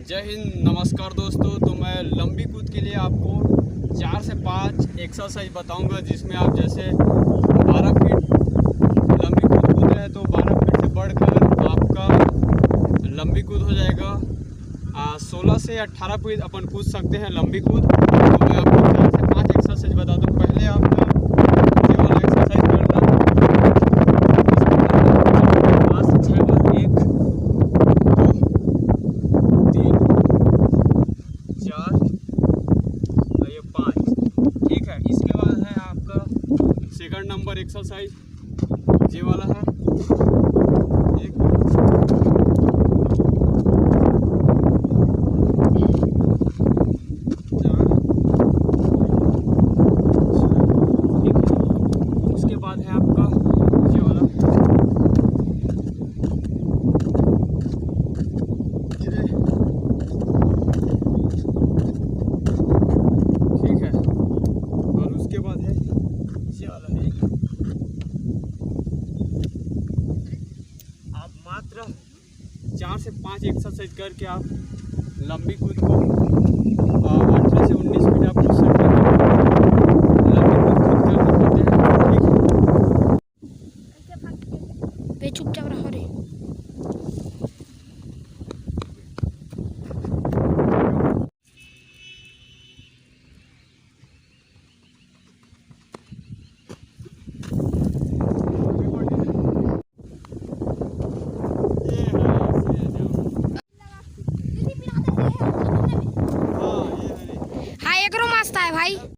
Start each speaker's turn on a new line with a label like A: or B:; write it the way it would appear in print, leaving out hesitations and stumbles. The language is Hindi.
A: जय हिंद, नमस्कार दोस्तों। तो मैं लंबी कूद के लिए आपको 4 से 5 एक्सरसाइज बताऊंगा, जिसमें आप जैसे 12 फीट लंबी कूद कूद रहे हैं तो 12 फीट से बढ़कर आपका लंबी कूद हो जाएगा। 16 से 18 फीट अपन कूद सकते हैं लंबी कूद। तो मैं आपको 4 से 5 एक्सरसाइज बता दूँ। पहले आपका ये वाला एक्सरसाइज करना, 5 से 6 बार, 1 2 3 4 और ये 5। ठीक है। इसके बाद है आपका सेकंड नंबर एक्सरसाइज, ये वाला है। 1 4 ठीक है। उसके बाद है आपका ये वाला, ठीक है। और उसके बाद है ये वाला है। आप मात्र 4 से 5 एक्सरसाइज करके आप लंबी कूद को 18 से 19 फीट आप कूद सकते हैं। लंबी कूद कर सकते हैं। ठीक है।
B: चुपचाप रहो रे। हाँ, एकरो मस्त है भाई।